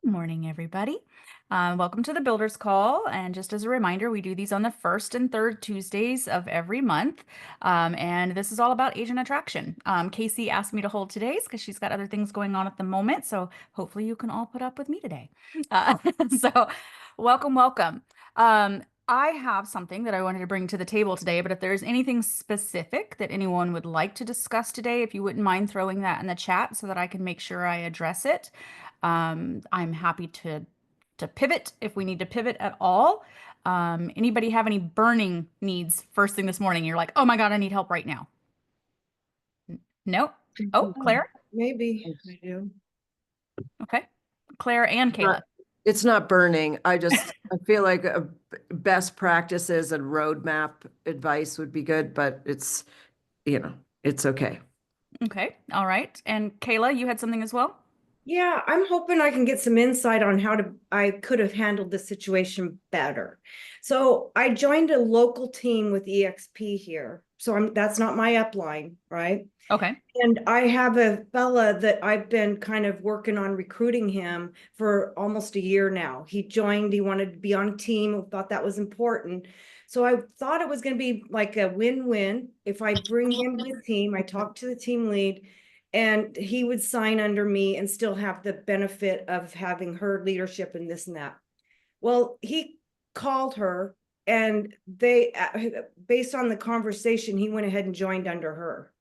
Morning, everybody. Welcome to the Builders Call. And just as a reminder, we do these on the first and third Tuesdays of every month. And this is all about agent attraction. Casey asked me to hold today's because she's got other things going on at the moment. So hopefully you can all put up with me today. Uh, so welcome, welcome. I have something that I wanted to bring to the table today, but if there's anything specific that anyone would like to discuss today, if you wouldn't mind throwing that in the chat so that I can make sure I address it. I'm happy to pivot if we need to pivot at all. Anybody have any burning needs first thing this morning? You're like, oh my God, I need help right now. No? Oh, Claire? Maybe I do. Okay. Claire and Kayla. It's not burning. I feel like best practices and roadmap advice would be good, but it's okay. Okay. All right. And Kayla, you had something as well? Yeah, I'm hoping I can get some insight on how I could have handled the situation better. So I joined a local team with EXP here. So that's not my upline, right? Okay. And I have a fella that I've been kind of working on recruiting him for almost a year now. He joined, he wanted to be on a team, thought that was important. So I thought it was going to be like a win-win if I bring him to the team. I talked to the team lead and he would sign under me and still have the benefit of having her leadership and this and that. Well, he called her and based on the conversation, he went ahead and joined under her.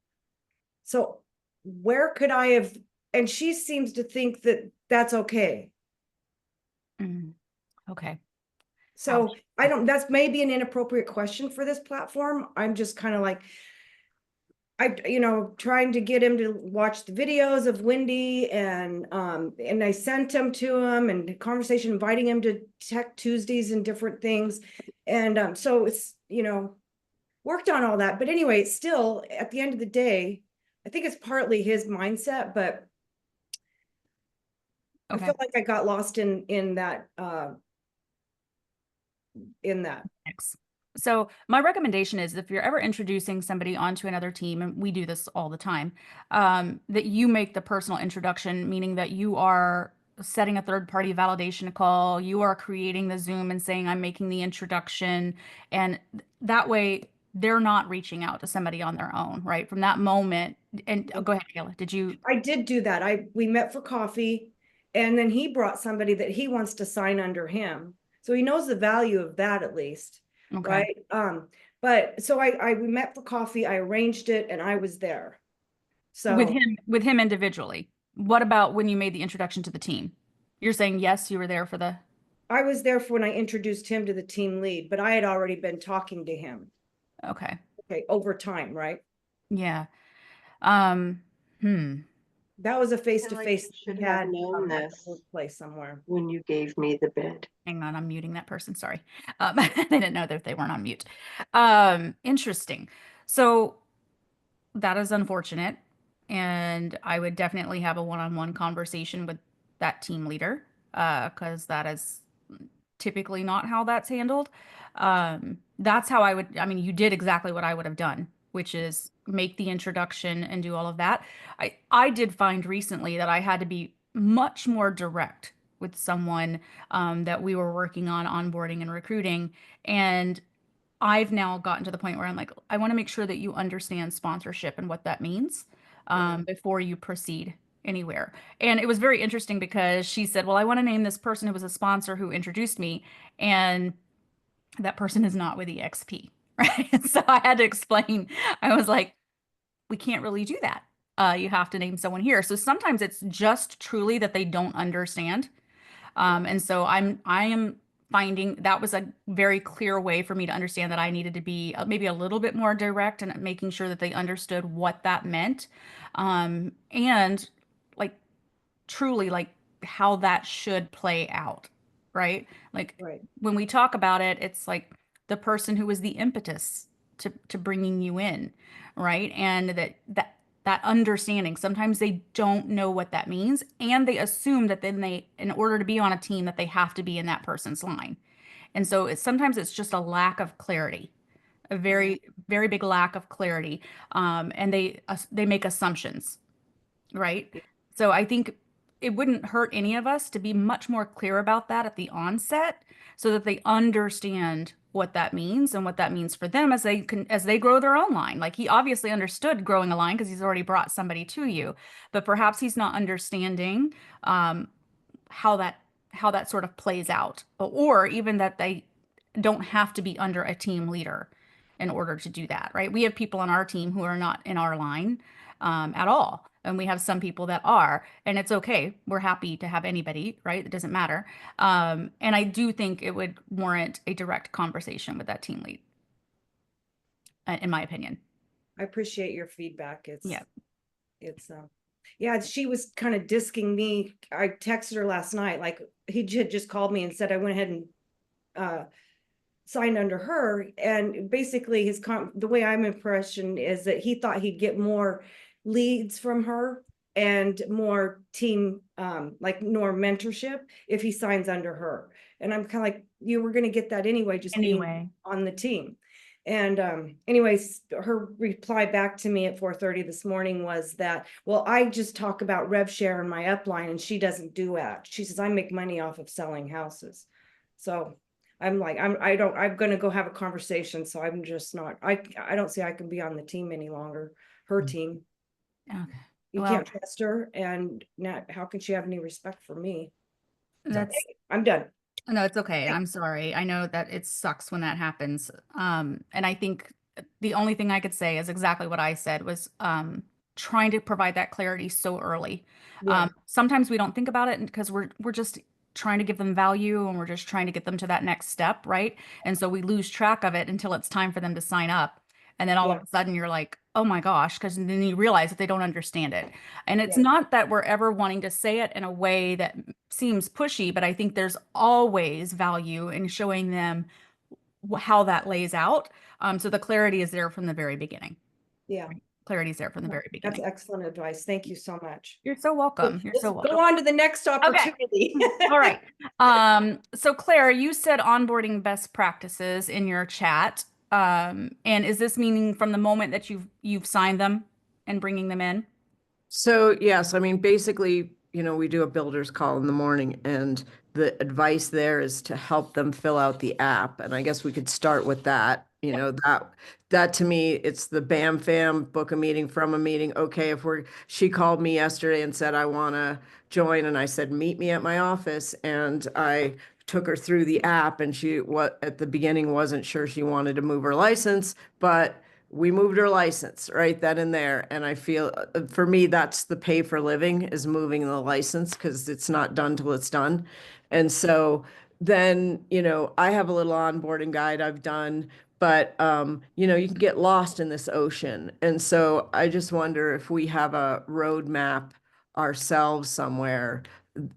So where could I have, and she seems to think that that's okay. Okay. So I don't, that's maybe an inappropriate question for this platform. I'm just kind of like, trying to get him to watch the videos of Wendy and I sent him to him and conversation inviting him to Tech Tuesdays and different things. And so it's, worked on all that. But anyway, still at the end of the day, I think it's partly his mindset, but Okay. I felt like I got lost in that. Thanks. So my recommendation is if you're ever introducing somebody onto another team, and we do this all the time, that you make the personal introduction, meaning that you are setting a third party validation call, you are creating the Zoom and saying, I'm making the introduction. And that way they're not reaching out to somebody on their own, right? From that moment. And go ahead, Kayla. Did you? I did do that. We met for coffee and then he brought somebody that he wants to sign under him. So he knows the value of that at least. Okay. Right. But so we met for coffee, I arranged it and I was there. So With him individually. What about when you made the introduction to the team? You're saying yes, you were there for the. I was there for when I introduced him to the team lead, but I had already been talking to him. Okay. Okay, over time, right? Yeah. That was a face-to-face should have known this place somewhere. when you gave me the bid. Hang on, I'm muting that person. Sorry. They didn't know that they weren't on mute. Interesting. So that is unfortunate. And I would definitely have a one-on-one conversation with that team leader, because that is typically not how that's handled. That's how I mean, you did exactly what I would have done, which is make the introduction and do all of that. I did find recently that I had to be much more direct with someone that we were working on onboarding and recruiting. And I've now gotten to the point where I'm like, I want to make sure that you understand sponsorship and what that means before you proceed anywhere. And it was very interesting because she said, well, I want to name this person who was a sponsor who introduced me. And that person is not with EXP, right? So I had to explain. I was like, we can't really do that. You have to name someone here. So sometimes it's just truly that they don't understand. And so I am finding that was a very clear way for me to understand that I needed to be maybe a little bit more direct and making sure that they understood what that meant. And like truly like how that should play out, right? Like Right. when we talk about it, it's like the person who was the impetus to bringing you in, right? And that understanding, sometimes they don't know what that means and they assume that then they, in order to be on a team, that they have to be in that person's line. And so sometimes it's just a lack of clarity, a very very big lack of clarity, and they make assumptions, right? So I think it wouldn't hurt any of us to be much more clear about that at the onset so that they understand what that means and what that means for them as they grow their own line. Like he obviously understood growing a line because he's already brought somebody to you, but perhaps he's not understanding um, how that sort of plays out, or even that they don't have to be under a team leader in order to do that, right? We have people on our team who are not in our line at all. And we have some people that are, and it's okay. We're happy to have anybody, right? It doesn't matter. And I do think it would warrant a direct conversation with that team lead, in my opinion. I appreciate your feedback. Yeah. It's yeah, she was kind of disking me. I texted her last night, like he had just called me and said I went ahead and signed under her, and basically the way I'm impression is that he thought he'd get more leads from her and more team like more mentorship if he signs under her. And I'm kind of like, you were going to get that anyway, just being Anyway. on the team. And anyways, her reply back to me at 4:30 this morning was that, well, I just talk about rev share in my upline and she doesn't do that. She says I make money off of selling houses. So I'm like, I'm gonna go have a conversation. So I'm just not, I don't see I can be on the team any longer, her team. Okay. You Well, can't trust her, and not, how can she have any respect for me? So, that's I'm done. no, it's okay. I'm sorry. I know that it sucks when that happens. And I think the only thing I could say is exactly what I said was trying to provide that clarity so early. Yeah, Sometimes we don't think about it because we're just trying to give them value and we're just trying to get them to that next step, right? And so we lose track of it until it's time for them to sign up. And then all yeah, of a sudden you're like, oh my gosh, because then you realize that they don't understand it. And it's yeah, not that we're ever wanting to say it in a way that seems pushy, but I think there's always value in showing them how that lays out. So the clarity is there from the very beginning. yeah. Clarity is there from the No, very that's beginning. excellent advice. Thank you so much. You're so welcome. You're Let's so go welcome. on to the next Okay. opportunity. All right. So Claire, you said onboarding best practices in your chat. And is this meaning from the moment that you've signed them and bringing them in? So yes, I mean, basically, we do a builder's call in the morning and the advice there is to help them fill out the app. And I guess we could start with that, that to me, it's the bam fam, book a meeting from a meeting. Okay, she called me yesterday and said, I want to join. And I said, meet me at my office. And I took her through the app and at the beginning wasn't sure she wanted to move her license, but we moved her license right then and there. And I feel for me, that's the pay for living is moving the license because it's not done till it's done. And so then, I have a little onboarding guide I've done, but, you can get lost in this ocean. And so I just wonder if we have a roadmap ourselves somewhere.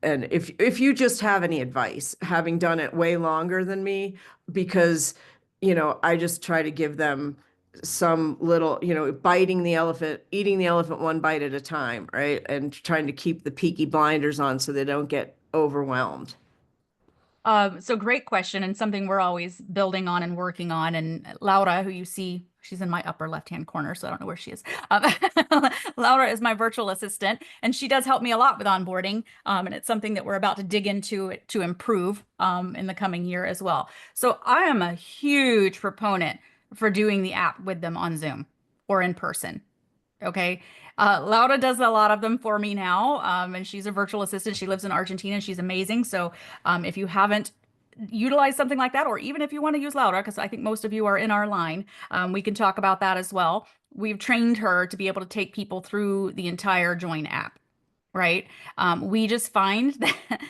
And if you just have any advice, having done it way longer than me, because, I just try to give them some little, biting the elephant, eating the elephant one bite at a time, right? And trying to keep the peaky blinders on so they don't get overwhelmed. So great question and something we're always building on and working on. And Laura, who you see, she's in my upper left-hand corner, so I don't know where she is. Laura is my virtual assistant, and she does help me a lot with onboarding. And it's something that we're about to dig into to improve in the coming year as well. So I am a huge proponent for doing the app with them on Zoom or in person. Okay. Laura does a lot of them for me now. And she's a virtual assistant. She lives in Argentina and she's amazing. So if you haven't utilized something like that, or even if you want to use Laura, because I think most of you are in our line, we can talk about that as well. We've trained her to be able to take people through the entire Join app, right? We just find that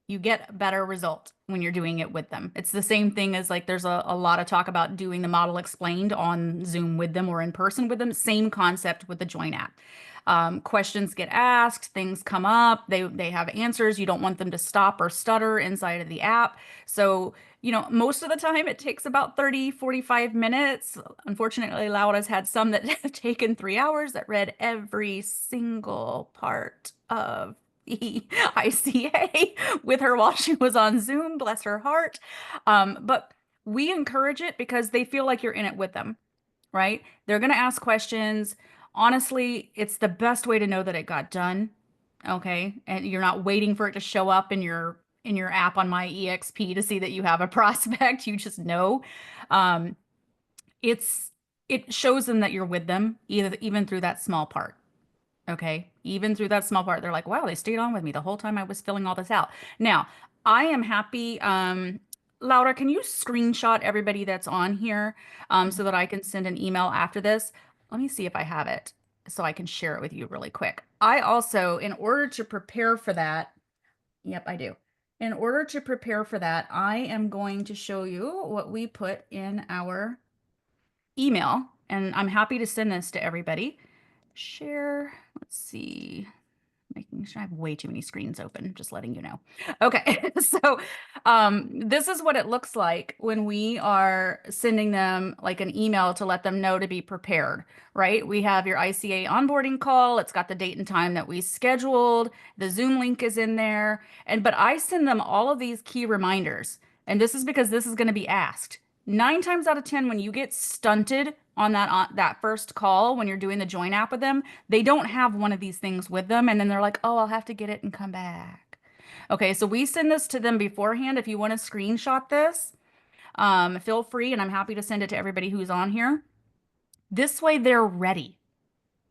you get a better result when you're doing it with them. It's the same thing as like there's a lot of talk about doing the model explained on Zoom with them or in person with them. Same concept with the Join app. Questions get asked, things come up, they have answers. You don't want them to stop or stutter inside of the app. So, most of the time it takes about 30, 45 minutes. Unfortunately, Laura's had some that have taken 3 hours that read every single part of the ICA with her while she was on Zoom, bless her heart. But we encourage it because they feel like you're in it with them, right? They're going to ask questions. Honestly, it's the best way to know that it got done Okay. And you're not waiting for it to show up in your app on my EXP to see that you have a prospect. You just know. Um, it's it shows them that you're with them, either even through that small part. Okay. Even through that small part, they're like, wow, they stayed on with me the whole time I was filling all this out. Now, I am happy. Laura, can you screenshot everybody that's on here so that I can send an email after this? Let me see if I have it so I can share it with you really quick. I also, in order to prepare for that, yep, I do. In order to prepare for that, I am going to show you what we put in our email, and I'm happy to send this to everybody. Share, let's see, making sure I have way too many screens open, just letting you know. Okay, so this is what it looks like when we are sending them like an email to let them know to be prepared, right? We have your ICA onboarding call. It's got the date and time that we scheduled. The Zoom link is in there. But I send them all of these key reminders. And this is because this is going to be asked. 9 times out of 10, when you get stunted on that first call, when you're doing the join app with them, they don't have one of these things with them. And then they're like, oh, I'll have to get it and come back. Okay, so we send this to them beforehand. If you want to screenshot this, feel free, and I'm happy to send it to everybody who's on here. This way they're ready.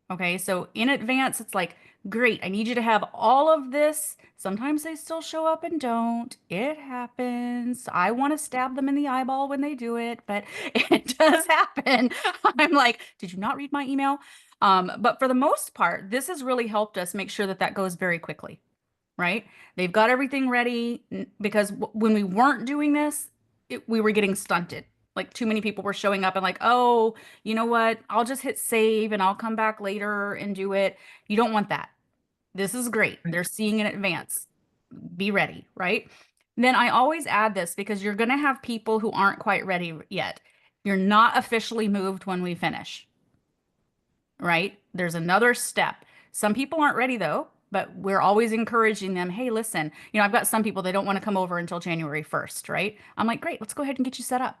Okay, so in advance, it's like, great, I need you to have all of this. Sometimes they still show up and don't. It happens. I want to stab them in the eyeball when they do it, but it does happen. I'm like, did you not read my email? But for the most part, this has really helped us make sure that that goes very quickly, right? They've got everything ready because when we weren't doing this, we were getting stunted. Like too many people were showing up and like, oh, you know what? I'll just hit save and I'll come back later and do it. You don't want that. This is great. They're seeing in advance. Be ready, right? Then I always add this because you're going to have people who aren't quite ready yet. You're not officially moved when we finish, right? There's another step. Some people aren't ready though, but we're always encouraging them. Hey, listen, I've got some people, they don't want to come over until January 1st, right? I'm like, great, let's go ahead and get you set up.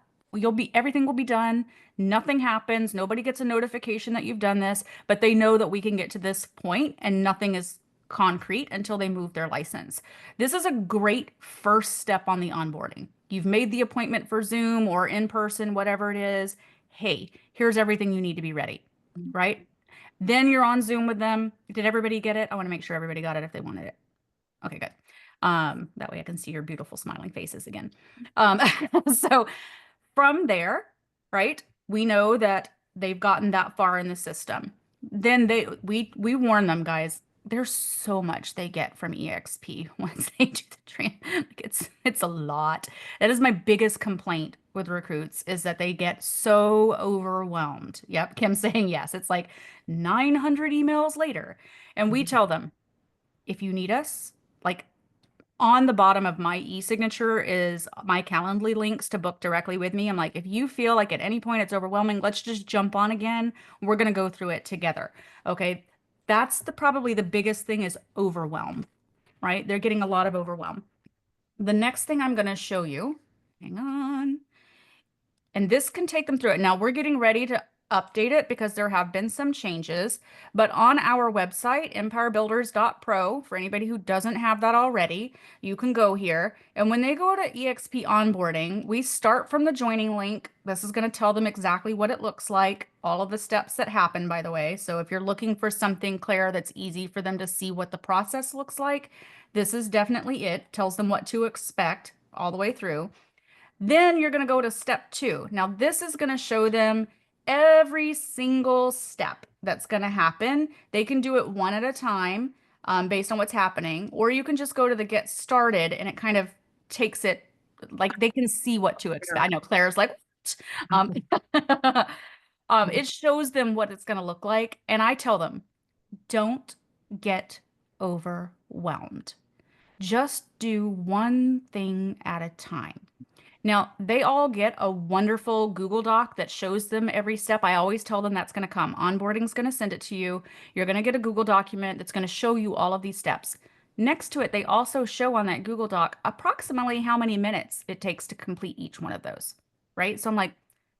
Everything will be done. Nothing happens. Nobody gets a notification that you've done this, but they know that we can get to this point and nothing is concrete until they move their license. This is a great first step on the onboarding. You've made the appointment for Zoom or in person, whatever it is. Hey, here's everything you need to be ready, right? Then you're on Zoom with them. Did everybody get it? I want to make sure everybody got it if they wanted it. Okay, good. That way I can see your beautiful smiling faces again. So from there, right, we know that they've gotten that far in the system. Then we warn them, guys, there's so much they get from EXP once they do the train. Like it's a lot. That is my biggest complaint with recruits is that they get so overwhelmed. Yep, Kim's saying yes. It's like 900 emails later. And we tell them, if you need us, like on the bottom of my e-signature is my Calendly links to book directly with me. I'm like, if you feel like at any point it's overwhelming, let's just jump on again. We're going to go through it together. Okay. That's probably the biggest thing is overwhelm, right? They're getting a lot of overwhelm. The next thing I'm going to show you, hang on, and this can take them through it. Now we're getting ready to update it because there have been some changes, but on our website, empirebuilders.pro, for anybody who doesn't have that already, you can go here. And when they go to EXP onboarding, we start from the joining link. This is going to tell them exactly what it looks like, all of the steps that happen, by the way. So if you're looking for something, Claire, that's easy for them to see what the process looks like, this is definitely it. Tells them what to expect all the way through. Then you're going to go to step 2. Now, this is going to show them every single step that's going to happen. They can do it one at a time based on what's happening, or you can just go to the get started and it kind of takes it like they can see what to expect. I know Claire's like, what? It shows them what it's going to look like. And I tell them, don't get overwhelmed. Just do one thing at a time. Now, they all get a wonderful Google Doc that shows them every step. I always tell them that's going to come. Onboarding's going to send it to you. You're going to get a Google document that's going to show you all of these steps. Next to it, they also show on that Google Doc approximately how many minutes it takes to complete each one of those, right? So I'm like,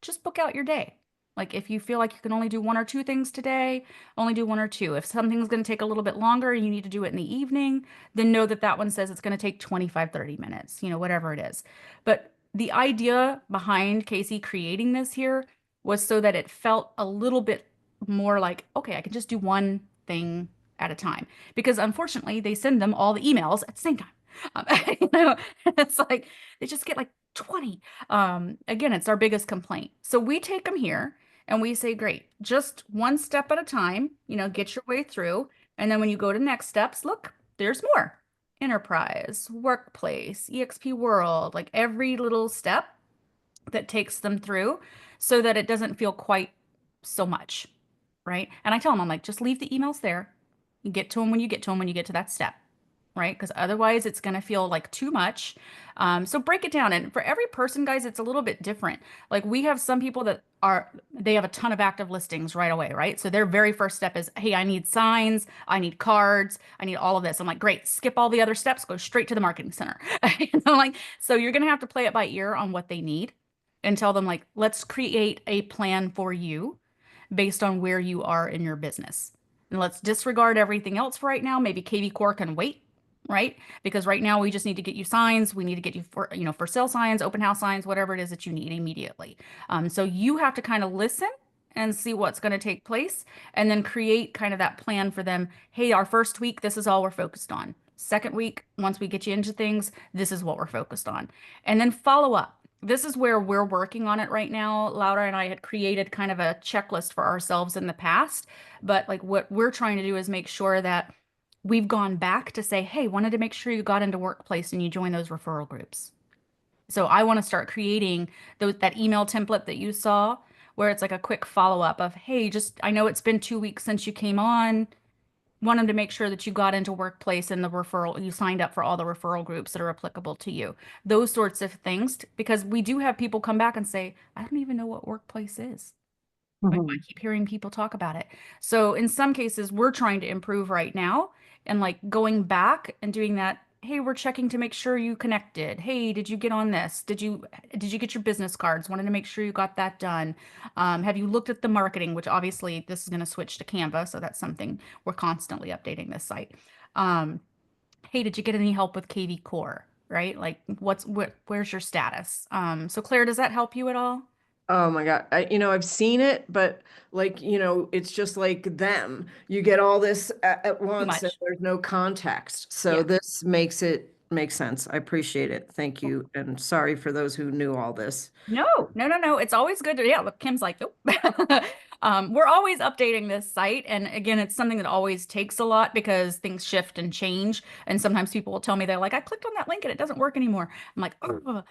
just book out your day. Like if you feel like you can only do one or two things today, only do one or two. If something's going to take a little bit longer and you need to do it in the evening, then know that that one says it's going to take 25, 30 minutes, whatever it is. But the idea behind Casey creating this here was so that it felt a little bit more like, okay, I can just do one thing at a time. Because unfortunately, they send them all the emails at the same time. Um, it's like they just get like 20. Again, it's our biggest complaint. So we take them here and we say, great, just one step at a time, get your way through. And then when you go to next steps, look, there's more. Enterprise, workplace, EXP world, like every little step that takes them through so that it doesn't feel quite so much, right? And I tell them, I'm like, just leave the emails there. You get to them when you get to them when you get to that step, right? Because otherwise it's going to feel like too much. So break it down. And for every person, guys, it's a little bit different. Like we have some people that they have a ton of active listings right away, right? So their very first step is, hey, I need signs, I need cards, I need all of this. I'm like, great, skip all the other steps, go straight to the marketing center. Like, so you're going to have to play it by ear on what they need and tell them, like, let's create a plan for you based on where you are in your business. And let's disregard everything else for right now. Maybe KV Core can wait, right? Because right now we just need to get you signs. We need to get you for sale signs, open house signs, whatever it is that you need immediately. So you have to kind of listen and see what's going to take place and then create kind of that plan for them. Hey, our first week, this is all we're focused on. Second week, once we get you into things, this is what we're focused on. And then follow up. This is where we're working on it right now. Laura and I had created kind of a checklist for ourselves in the past, but like what we're trying to do is make sure that we've gone back to say, hey, wanted to make sure you got into workplace and you join those referral groups. So I want to start creating that email template that you saw where it's like a quick follow-up of, hey, just I know it's been 2 weeks since you came on. Want them to make sure that you got into workplace and you signed up for all the referral groups that are applicable to you. Those sorts of things, because we do have people come back and say, I don't even know what workplace is. Like, I keep hearing people talk about it. So in some cases, we're trying to improve right now and like going back and doing that. Hey, we're checking to make sure you connected. Hey, did you get on this? Did you get your business cards? Wanted to make sure you got that done. Have you looked at the marketing, which obviously this is going to switch to Canva, so that's something we're constantly updating this site. Hey, did you get any help with KV Core? Right? Like where's your status? So Claire, does that help you at all? Oh my God. I've seen it, but like, it's just like them. You get all this at Too once and much. there's no context. So Yeah. this makes sense. I appreciate it. Thank you. And sorry for those who knew all this. No, no, no, no. It's always good to, yeah, look, Kim's like, nope. We're always updating this site. And again, it's something that always takes a lot because things shift and change. And sometimes people will tell me, they're like, I clicked on that link and it doesn't work anymore. I'm like, oh,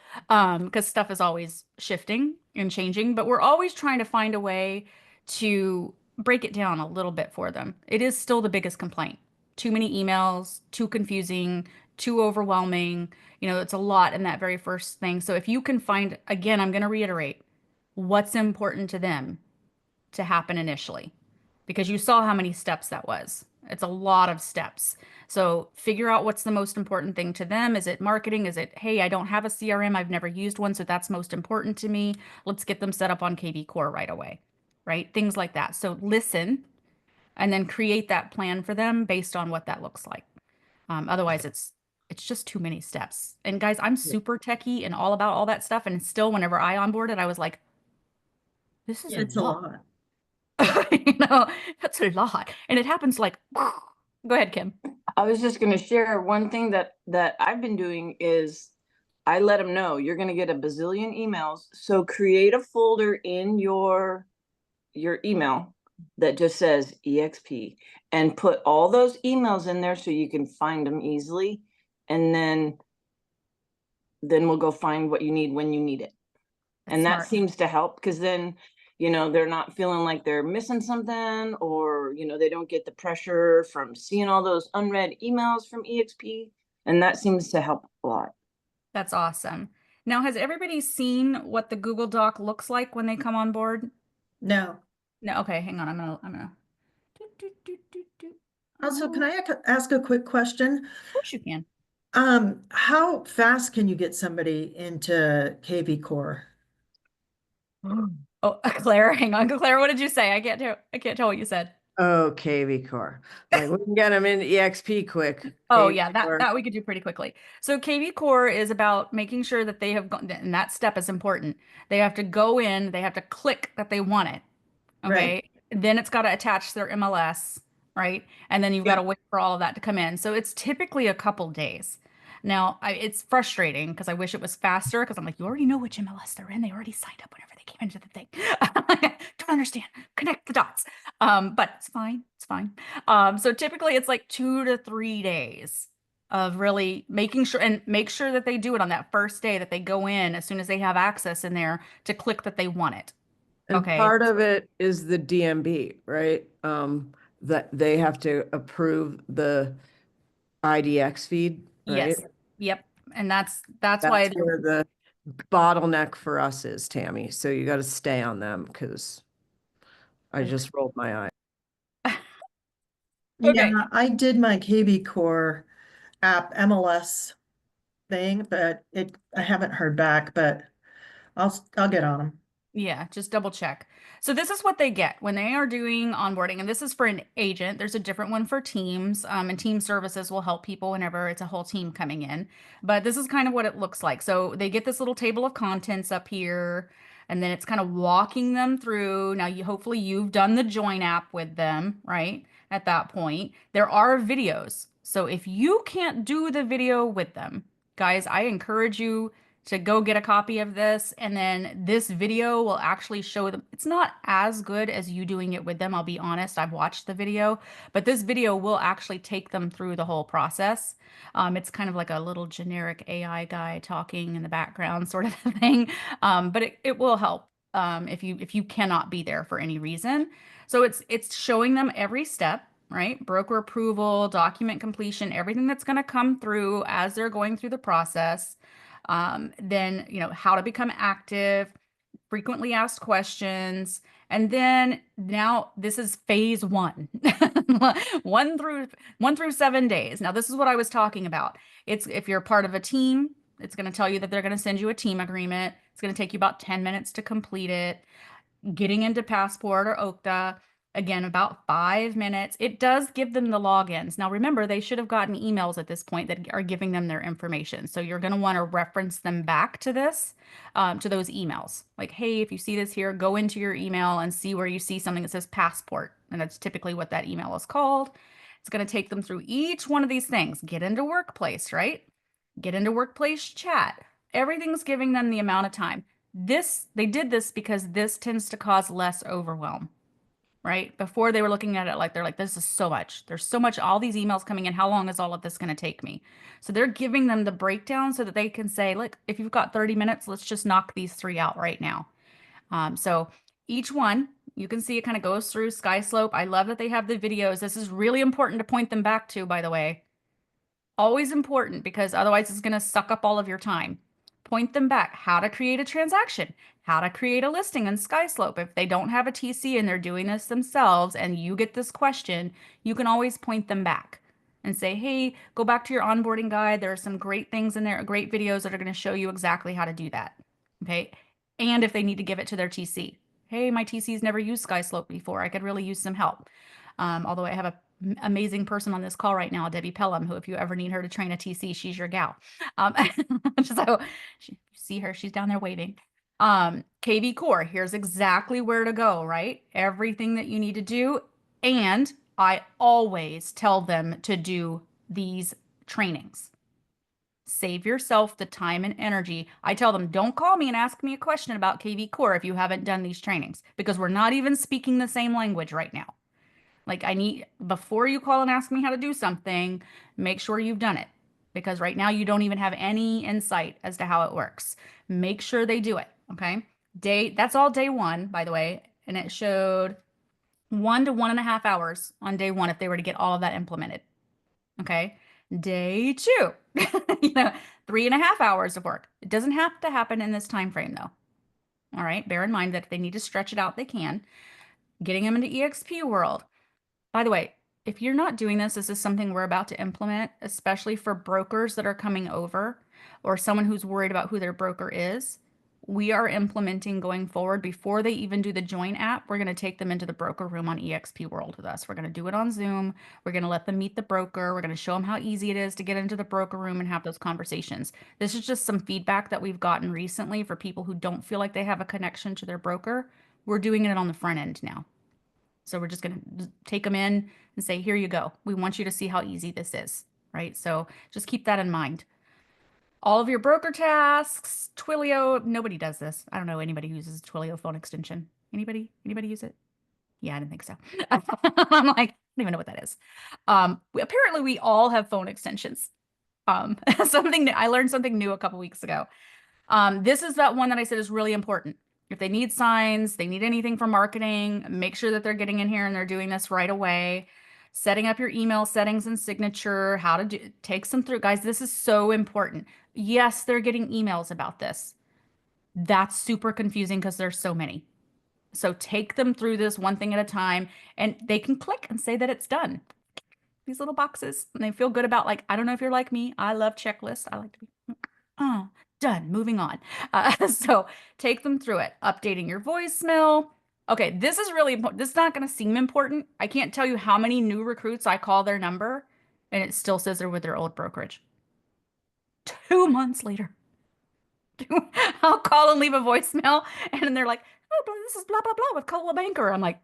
because stuff is always shifting and changing, but we're always trying to find a way to break it down a little bit for them. It is still the biggest complaint. Too many emails, too confusing, too overwhelming. It's a lot in that very first thing. So if you can find, again, I'm going to reiterate what's important to them to happen initially, because you saw how many steps that was. It's a lot of steps. So figure out what's the most important thing to them. Is it marketing? Is it, hey, I don't have a CRM. I've never used one, so that's most important to me. Let's get them set up on KV Core right away, right? Things like that. So listen and then create that plan for them based on what that looks like. Otherwise, it's just too many steps. And guys, I'm super techie and all about all that stuff. And still, whenever I onboarded, I was like, this is Yeah, a it's a lot. lot. That's a lot. And it happens like, go ahead, Kim. I was just going to share one thing that I've been doing is I let them know you're going to get a bazillion emails. So create a folder in your email that just says EXP and put all those emails in there so you can find them easily. And then we'll go find what you need when you need it. That's And that smart. seems to help because then, they're not feeling like they're missing something or, they don't get the pressure from seeing all those unread emails from EXP. And that seems to help a lot. That's awesome. Now, has everybody seen what the Google Doc looks like when they come on board? No. No. Okay, hang on. I'm gonna. Also, can I ask a quick question? Of course you can. How fast can you get somebody into KV Core? Oh, Claire, hang on. Claire, what did you say? I can't tell what you said. Oh, KV Core. Like we can get them in EXP quick. Oh KV yeah, Core. that we could do pretty quickly. So KV Core is about making sure that they have gone, and that step is important. They have to go in, they have to click that they want it. Right. Okay. Then it's got to attach their MLS, right? And then you've got Yeah. to wait for all of that to come in. So it's typically a couple days. Now, it's frustrating because I wish it was faster because I'm like, you already know which MLS they're in. They already signed up whenever they came into the thing. Don't understand. Connect the dots. But it's fine. It's fine. So typically it's like 2 to 3 days of really making sure and make sure that they do it on that first day that they go in as soon as they have access in there to click that they want it. And Okay. part of it is the DMB, right? That they have to approve the IDX feed, right? Yes. Yep. And that's why That's where the bottleneck for us is, Tammy. So you got to stay on them because I just rolled my eye. Yeah, okay. I did my KB Core app MLS thing, but I haven't heard back, but I'll get on them. Yeah, just double check. So this is what they get when they are doing onboarding, and this is for an agent. There's a different one for teams, and team services will help people whenever it's a whole team coming in. But this is kind of what it looks like. So they get this little table of contents up here, and then it's kind of walking them through. Now, hopefully you've done the join app with them, right? At that point, there are videos. So if you can't do the video with them, guys, I encourage you to go get a copy of this, and then this video will actually show them. It's not as good as you doing it with them, I'll be honest. I've watched the video, but this video will actually take them through the whole process. It's kind of like a little generic AI guy talking in the background sort of thing, but it will help if you cannot be there for any reason. So it's showing them every step. Right? Broker approval, document completion, everything that's going to come through as they're going through the process. Then, how to become active, frequently asked questions. And then now this is phase one, one through 7 days. Now, this is what I was talking about. It's if you're part of a team, it's going to tell you that they're going to send you a team agreement. It's going to take you about 10 minutes to complete it. Getting into Passport or Okta, again, about 5 minutes. It does give them the logins. Now, remember, they should have gotten emails at this point that are giving them their information. So you're going to want to reference them back to this, to those emails. Like, hey, if you see this here, go into your email and see where you see something that says Passport. And that's typically what that email is called. It's going to take them through each one of these things. Get into Workplace, right? Get into Workplace chat. Everything's giving them the amount of time. They did this because this tends to cause less overwhelm, right? Before they were looking at it like they're like, this is so much. There's so much, all these emails coming in. How long is all of this going to take me? So they're giving them the breakdown so that they can say, look, if you've got 30 minutes, let's just knock these 3 out right now. So each one, you can see it kind of goes through Sky Slope. I love that they have the videos. This is really important to point them back to, by the way. Always important because otherwise it's going to suck up all of your time. Point them back. How to create a transaction, how to create a listing in SkySlope. If they don't have a TC and they're doing this themselves and you get this question, you can always point them back and say, hey, go back to your onboarding guide. There are some great things in there, great videos that are going to show you exactly how to do that. Okay. And if they need to give it to their TC, hey, my TC's never used SkySlope before. I could really use some help. Although I have a amazing person on this call right now, Debbie Pelham, who if you ever need her to train a TC, she's your gal. So you see her, she's down there waving. KV Core, here's exactly where to go, right? Everything that you need to do. And I always tell them to do these trainings. Save yourself the time and energy. I tell them, don't call me and ask me a question about KV Core if you haven't done these trainings, because we're not even speaking the same language right now. Like before you call and ask me how to do something, make sure you've done it, because right now you don't even have any insight as to how it works. Make sure they do it. Okay. That's all day one, by the way. And it showed 1 to 1.5 hours on day one if they were to get all of that implemented. Okay. Day two, 3.5 hours of work. It doesn't have to happen in this time frame though. All right. Bear in mind that if they need to stretch it out, they can. Getting them into EXP world. By the way, if you're not doing this, this is something we're about to implement, especially for brokers that are coming over or someone who's worried about who their broker is. we are implementing going forward before they even do the join app. We're going to take them into the broker room on EXP World with us. We're going to do it on Zoom. We're going to let them meet the broker. We're going to show them how easy it is to get into the broker room and have those conversations. This is just some feedback that we've gotten recently for people who don't feel like they have a connection to their broker. We're doing it on the front end now. So we're just going to take them in and say, here you go. We want you to see how easy this is, right? So just keep that in mind. All of your broker tasks, Twilio, nobody does this. I don't know anybody who uses Twilio phone extension. Anybody use it? Yeah, I didn't think so. I'm like, I don't even know what that is. Apparently we all have phone extensions. Something I learned something new a couple weeks ago. This is that one that I said is really important. If they need signs, they need anything for marketing, make sure that they're getting in here and they're doing this right away. Setting up your email settings and signature, how to do, takes them through. Guys, this is so important. Yes, they're getting emails about this. That's super confusing because there's so many. So take them through this one thing at a time and they can click and say that it's done. These little boxes, and they feel good about, like, I don't know if you're like me. I love checklists. I like to be, oh, done, moving on. So take them through it. Updating your voicemail. Okay, this is really important. This is not going to seem important. I can't tell you how many new recruits I call their number and it still says they're with their old brokerage. 2 months later, I'll call and leave a voicemail and then they're like, oh, this is blah, blah, blah with Coldwell Banker. I'm like,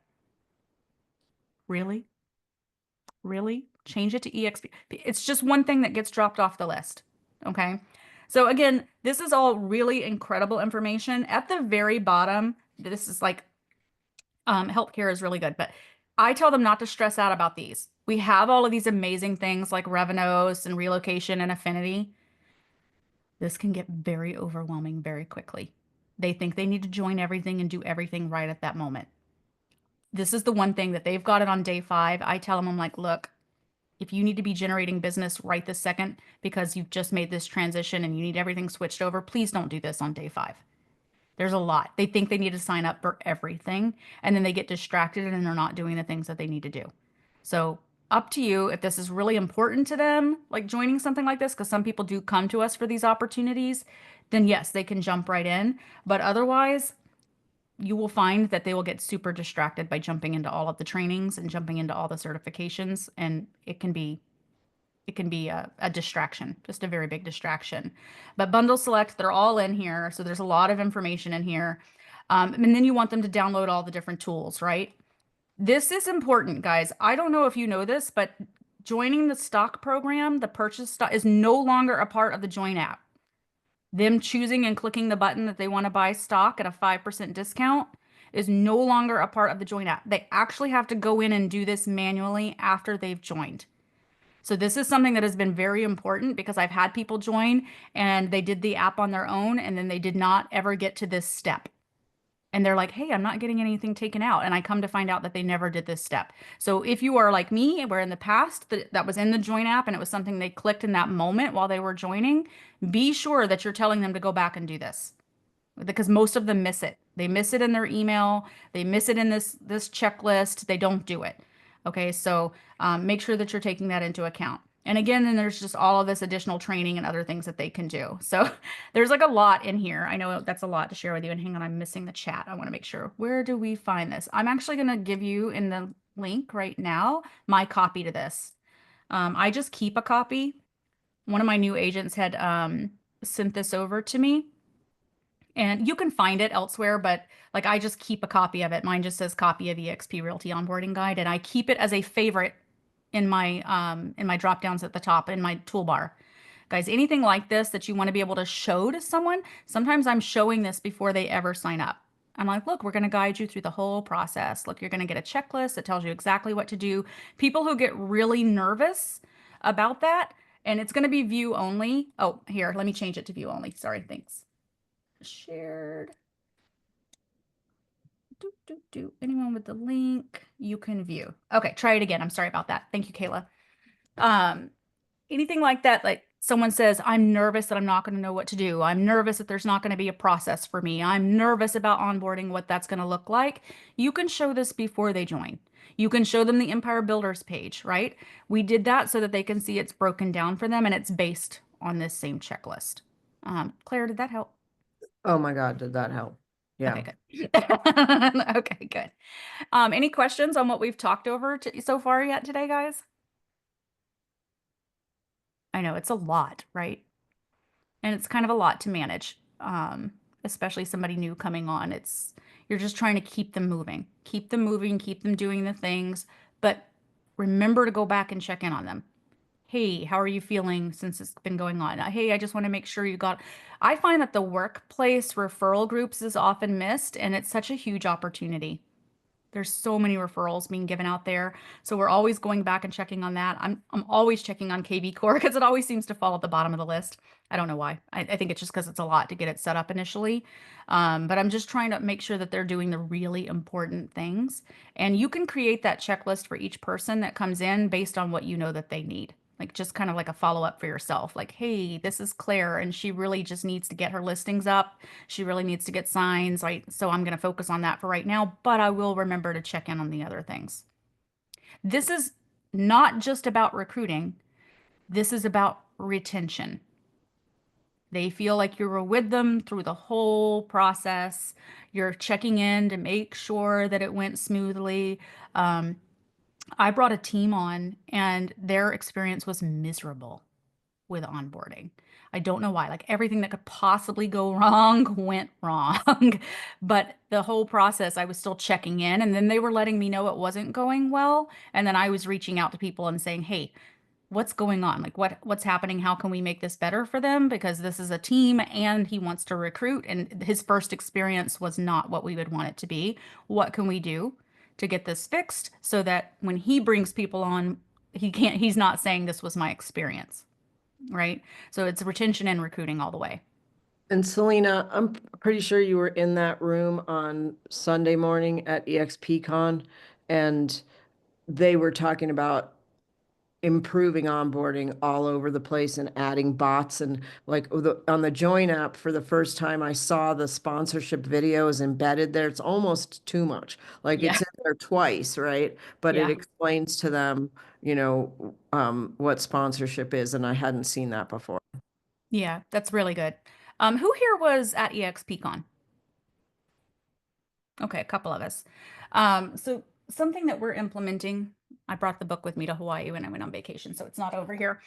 really? Really? Change it to EXP. It's just one thing that gets dropped off the list. Okay. So again, this is all really incredible information. At the very bottom, this is like, healthcare is really good, but I tell them not to stress out about these. We have all of these amazing things like Revenos and relocation and affinity. This can get very overwhelming very quickly. They think they need to join everything and do everything right at that moment. This is the one thing that they've got it on day 5. I tell them, I'm like, look, if you need to be generating business right this second because you've just made this transition and you need everything switched over, please don't do this on day 5. There's a lot. They think they need to sign up for everything and then they get distracted and they're not doing the things that they need to do. So up to you if this is really important to them, like joining something like this, because some people do come to us for these opportunities, then yes, they can jump right in. But otherwise, you will find that they will get super distracted by jumping into all of the trainings and jumping into all the certifications, and it can be a distraction, just a very big distraction. But bundle select, they're all in here, so there's a lot of information in here. And then you want them to download all the different tools, right? This is important, guys. I don't know if you know this, but joining the stock program, the purchase stock, is no longer a part of the join app. Them choosing and clicking the button that they want to buy stock at a 5% discount is no longer a part of the join app. They actually have to go in and do this manually after they've joined. So this is something that has been very important because I've had people join and they did the app on their own and then they did not ever get to this step. And they're like, hey, I'm not getting anything taken out. And I come to find out that they never did this step. So if you are like me, where in the past that was in the join app and it was something they clicked in that moment while they were joining, be sure that you're telling them to go back and do this because most of them miss it. They miss it in their email. They miss it in this checklist. They don't do it. Okay, so make sure that you're taking that into account. And again, then there's just all of this additional training and other things that they can do. So there's like a lot in here. I know that's a lot to share with you. And hang on, I'm missing the chat. I want to make sure. Where do we find this? I'm actually going to give you in the link right now my copy to this. I just keep a copy. One of my new agents had sent this over to me. And you can find it elsewhere, but like I just keep a copy of it. Mine just says copy of EXP Realty Onboarding Guide, and I keep it as a favorite in my drop downs at the top in my toolbar. Guys, anything like this that you want to be able to show to someone, sometimes I'm showing this before they ever sign up. I'm like, look, we're going to guide you through the whole process. Look, you're going to get a checklist that tells you exactly what to do. People who get really nervous about that, and it's going to be view only. Oh, here, let me change it to view only. Sorry, thanks. Shared. Anyone with the link, you can view. Okay, try it again. I'm sorry about that. Thank you, Kayla. Anything like that, like someone says, I'm nervous that I'm not going to know what to do. I'm nervous that there's not going to be a process for me. I'm nervous about onboarding, what that's going to look like. You can show this before they join. You can show them the Empire Builders page, right? We did that so that they can see it's broken down for them and it's based on this same checklist. Claire, did that help? Oh my God, did that help? Yeah. Okay, good. Okay, good. Any questions on what we've talked over so far yet today, guys? I know it's a lot, right? And it's kind of a lot to manage, especially somebody new coming on. You're just trying to keep them moving, keep them doing the things, but remember to go back and check in on them. Hey, how are you feeling since it's been going on? Hey, I just want to make sure you got. I find that the workplace referral groups is often missed, and it's such a huge opportunity. There's so many referrals being given out there. So we're always going back and checking on that. I'm always checking on KB Core because it always seems to fall at the bottom of the list. I don't know why. I think it's just because it's a lot to get it set up initially. But I'm just trying to make sure that they're doing the really important things. And you can create that checklist for each person that comes in based on what you know that they need. Like just kind of like a follow-up for yourself. Like, hey, this is Claire, and she really just needs to get her listings up. She really needs to get signs, right? So I'm going to focus on that for right now, but I will remember to check in on the other things. This is not just about recruiting. This is about retention. They feel like you were with them through the whole process. You're checking in to make sure that it went smoothly. Um, I brought a team on and their experience was miserable with onboarding. I don't know why. Like everything that could possibly go wrong went wrong. But the whole process, I was still checking in, and then they were letting me know it wasn't going well. And then I was reaching out to people and saying, "Hey, what's going on? Like what's happening? How can we make this better for them? Because this is a team and he wants to recruit, and his first experience was not what we would want it to be. What can we do to get this fixed so that when he brings people on, he's not saying this was my experience." Right? So it's retention and recruiting all the way. And Selena, I'm pretty sure you were in that room on Sunday morning at EXPCon, and they were talking about improving onboarding all over the place and adding bots and like on the Join app for the first time I saw the sponsorship videos embedded there. It's almost too much. Like Yeah. it's in there twice, right? But it Yeah. explains to them, what sponsorship is, and I hadn't seen that before. Yeah, that's really good. Who here was at EXPCon? Okay, a couple of us. So something that we're implementing, I brought the book with me to Hawaii when I went on vacation, so it's not over here.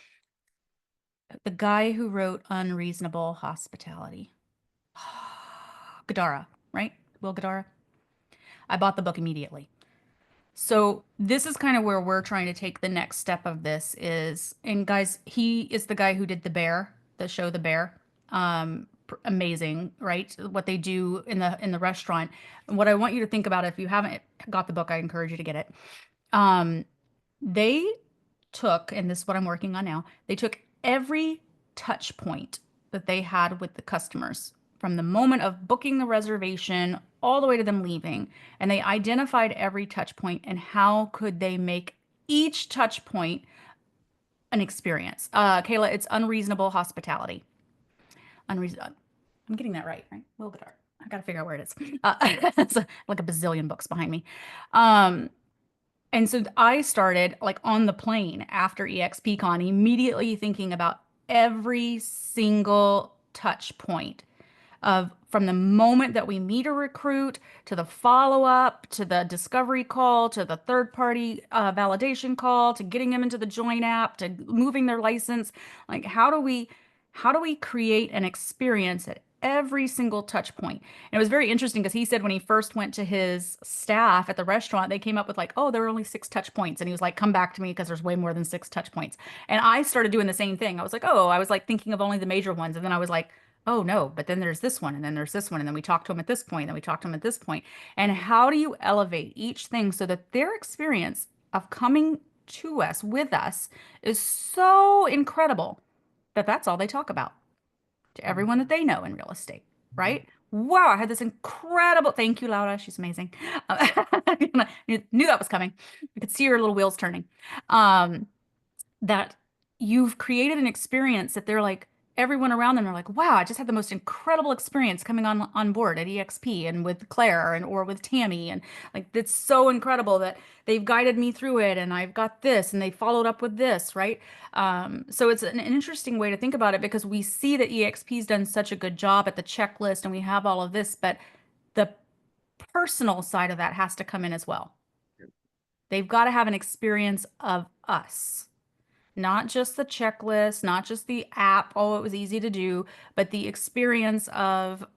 The guy who wrote Unreasonable Hospitality. Gadara, right? Will Gadara. I bought the book immediately. So this is kind of where we're trying to take the next step of this is, and guys, he is the guy who did the show The Bear. Amazing, right? What they do in the restaurant. And what I want you to think about, if you haven't got the book, I encourage you to get it. Um, they took, and this is what I'm working on now, they took every touch point that they had with the customers from the moment of booking the reservation all the way to them leaving. And they identified every touch point and how could they make each touch point an experience. Kayla, it's unreasonable hospitality. Unreasonable. I'm getting that right? Will Goddard. I got to figure out where it is. It's like a bazillion books behind me. And so I started like on the plane after EXPCon, immediately thinking about every single touch point of from the moment that we meet a recruit to the follow-up to the discovery call to the third-party validation call to getting them into the Join app to moving their license. Like how do we create an experience at every single touch point? And it was very interesting because he said when he first went to his staff at the restaurant, they came up with like, oh, there are only 6 touch points. And he was like, come back to me because there's way more than 6 touch points. And I started doing the same thing. I was like thinking of only the major ones. And then I was like, oh no, but then there's this one, and then there's this one, and then we talk to them at this point, and then we talk to them at this point. And how do you elevate each thing so that their experience of coming to us with us is so incredible that that's all they talk about to everyone that they know in real estate, right? Wow, I had this incredible, thank you, Laura, she's amazing. I knew that was coming. I could see her little wheels turning. That you've created an experience that they're like, everyone around them are like, wow, I just had the most incredible experience coming on board at EXP and with Claire and or with Tammy. And like, it's so incredible that they've guided me through it and I've got this and they followed up with this, right? So it's an interesting way to think about it because we see that EXP's done such a good job at the checklist and we have all of this, but the personal side of that has to come in as well. They've got to have an experience of us. Not just the checklist, not just the app, oh, it was easy to do, but the experience of,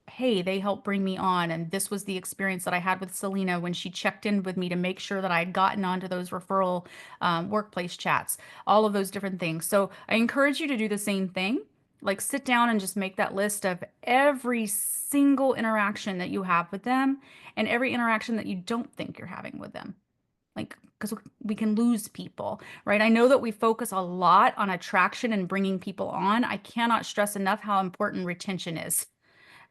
hey, they helped bring me on. And this was the experience that I had with Selina when she checked in with me to make sure that I had gotten onto those referral workplace chats, all of those different things. So I encourage you to do the same thing. Like sit down and just make that list of every single interaction that you have with them and every interaction that you don't think you're having with them. Like, because we can lose people, right? I know that we focus a lot on attraction and bringing people on. I cannot stress enough how important retention is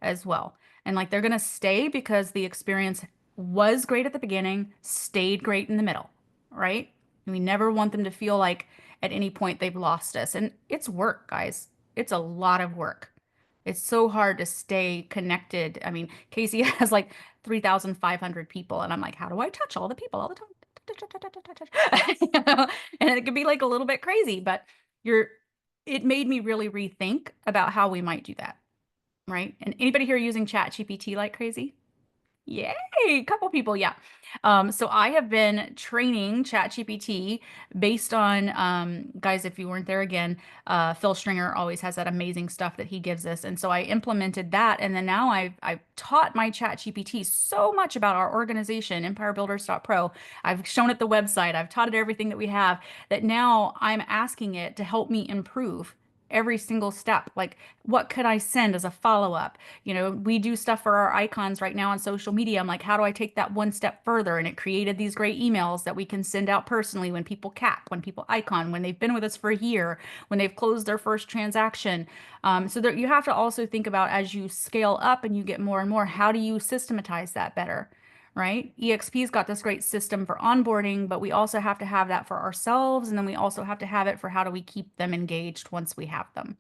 as well. And like, they're going to stay because the experience was great at the beginning, stayed great in the middle, right? And we never want them to feel like at any point they've lost us. And it's work, guys. It's a lot of work. It's so hard to stay connected. I mean, Casey has like 3,500 people, and I'm like, how do I touch all the people all the time? You know? And it could be like a little bit crazy, but it made me really rethink about how we might do that, right? And anybody here using ChatGPT like crazy? Yay, a couple people, yeah. So I have been training ChatGPT based on, guys, if you weren't there again, Phil Stringer always has that amazing stuff that he gives us. And so I implemented that. And then now I've taught my ChatGPT so much about our organization, empirebuilders.pro. I've shown it the website. I've taught it everything that we have that now I'm asking it to help me improve every single step. Like, what could I send as a follow-up? You know, we do stuff for our icons right now on social media. I'm like, how do I take that one step further? And it created these great emails that we can send out personally when people cap, when people icon, when they've been with us for a year, when they've closed their first transaction. So that you have to also think about as you scale up and you get more and more, how do you systematize that better? Right? EXP's got this great system for onboarding, but we also have to have that for ourselves. And then we also have to have it for how do we keep them engaged once we have them.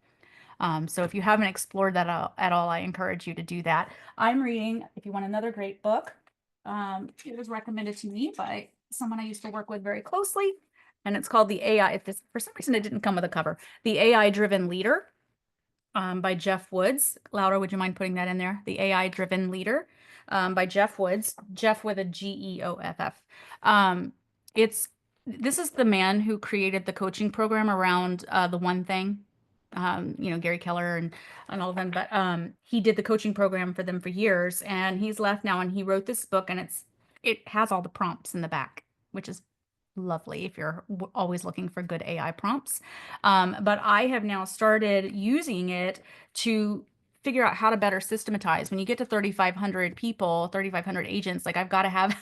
So if you haven't explored that at all, I encourage you to do that. I'm reading, if you want another great book, it was recommended to me by someone I used to work with very closely. And it's called The AI, for some reason it didn't come with a cover, The AI Driven Leader by Jeff Woods. Laura, would you mind putting that in there? The AI Driven Leader by Jeff Woods, Jeff with a Geoff. This is the man who created the coaching program around the one thing. You know, Gary Keller and all of them, but he did the coaching program for them for years and he's left now and he wrote this book and it has all the prompts in the back, which is lovely if you're always looking for good AI prompts. But I have now started using it to figure out how to better systematize. When you get to 3,500 people, 3,500 agents, like I've got to have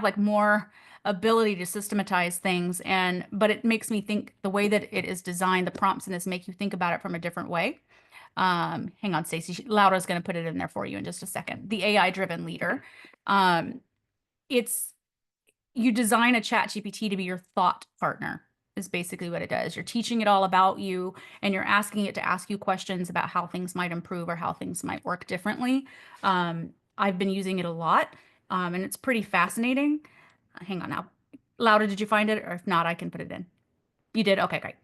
like more ability to systematize things. But it makes me think the way that it is designed, the prompts in this make you think about it from a different way. Hang on, Stacey. Laura's going to put it in there for you in just a second. The AI driven leader. You design a chat GPT to be your thought partner is basically what it does. You're teaching it all about you and you're asking it to ask you questions about how things might improve or how things might work differently. I've been using it a lot and it's pretty fascinating. Hang on now. Laura, did you find it? Or if not, I can put it in. You did? Okay, great.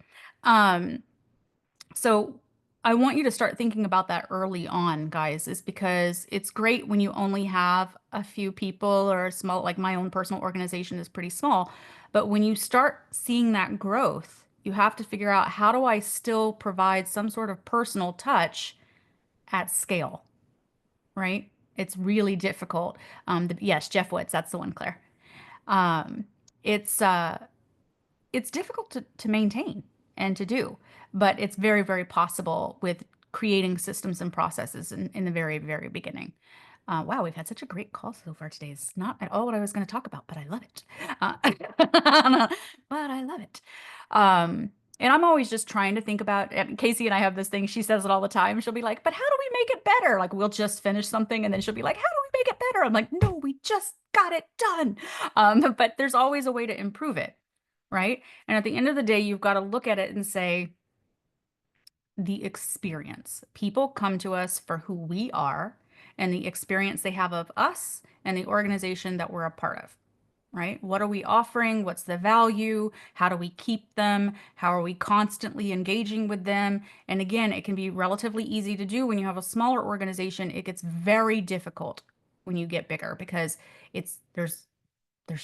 So I want you to start thinking about that early on, guys, is because it's great when you only have a few people or a small, like my own personal organization is pretty small. But when you start seeing that growth, you have to figure out how do I still provide some sort of personal touch at scale, right? It's really difficult. Yes, Jeff Woods, that's the one, Claire. Um, it's difficult to maintain and to do, but it's very, very possible with creating systems and processes in the very, very beginning. Wow, we've had such a great call so far today. It's not at all what I was going to talk about, but I love it. But I love it. And I'm always just trying to think about, Casey and I have this thing, she says it all the time. She'll be like, but how do we make it better? Like we'll just finish something and then she'll be like, how do we make it better? I'm like, no, we just got it done. But there's always a way to improve it, right? And at the end of the day, you've got to look at it and say, the experience. People come to us for who we are and the experience they have of us and the organization that we're a part of, right? What are we offering? What's the value? How do we keep them? How are we constantly engaging with them? And again, it can be relatively easy to do when you have a smaller organization. It gets very difficult when you get bigger because there's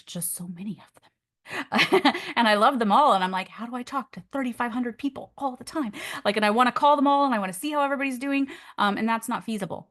just so many of them. And I love them all. And I'm like, how do I talk to 3,500 people all the time? Like, and I want to call them all and I want to see how everybody's doing. And that's not feasible,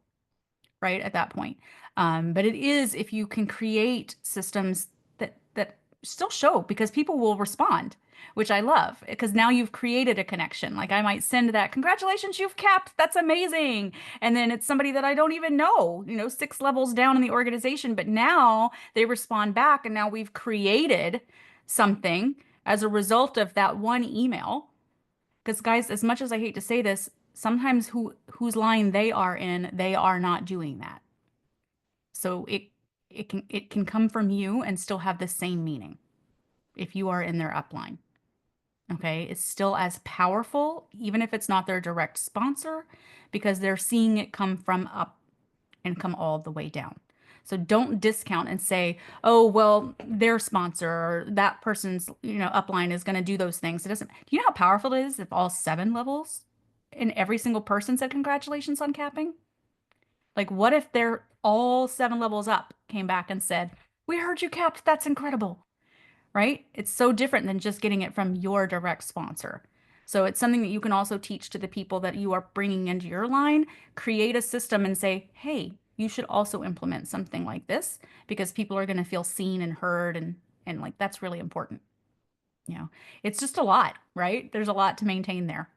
right? At that point. But it is if you can create systems that still show because people will respond, which I love because now you've created a connection. Like I might send that, congratulations, you've capped. That's amazing. And then it's somebody that I don't even know, 6 levels down in the organization, but now they respond back and now we've created something as a result of that one email. Because guys, as much as I hate to say this, sometimes whose line they are in, they are not doing that. So it can come from you and still have the same meaning if you are in their upline. Okay, it's still as powerful, even if it's not their direct sponsor, because they're seeing it come from up and come all the way down. So don't discount and say, oh, well, their sponsor or that person's, upline is going to do those things. It doesn't, do you know how powerful it is if all 7 levels and every single person said congratulations on capping? Like, what if they're all 7 levels up came back and said, we heard you capped. That's incredible, right? It's so different than just getting it from your direct sponsor. So it's something that you can also teach to the people that you are bringing into your line. Create a system and say, hey, you should also implement something like this because people are going to feel seen and heard and like that's really important. It's just a lot, right? There's a lot to maintain there.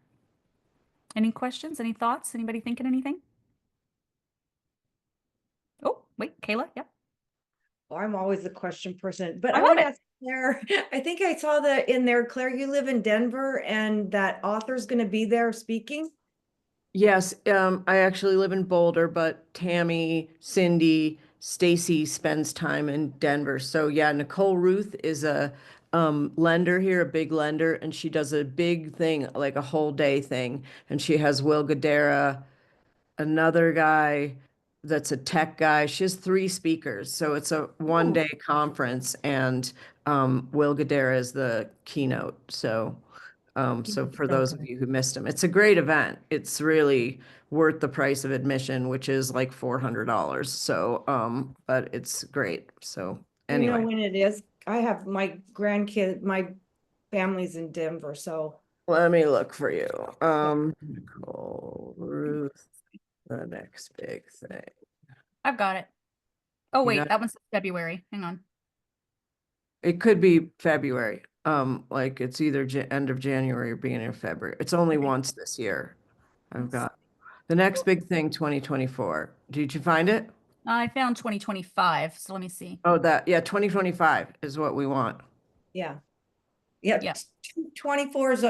Any questions? Any thoughts? Anybody thinking anything? Oh, wait, Kayla, yep. Well, I'm always the question person, but I I love want to it. ask Claire, I think I saw that in there, Claire, you live in Denver and that author's going to be there speaking. Yes, I actually live in Boulder, but Tammy, Cindy, Stacy spends time in Denver. So yeah, Nicole Ruth is a lender here, a big lender, and she does a big thing, like a whole day thing. And she has Will Guidara, another guy that's a tech guy. She has 3 speakers. So it's a 1 day conference, and Will Guidara is the keynote. So for those of you who missed them, it's a great event. It's really worth the price of admission, which is like $400. So, but it's great. So You know anyway, when it is? I have my grandkid, my family's in Denver, so. let me look for you. Nicole Ruth, the next big thing. I've got it. Oh, You wait, got that one's February. Hang on. It could be February. Like it's either end of January or beginning of February. It's only once this year. I've got the next big thing, 2024. Did you find it? I found 2025, so let me see. Oh, yeah, 2025 is what we want. Yeah. Yeah, Yeah. 24 is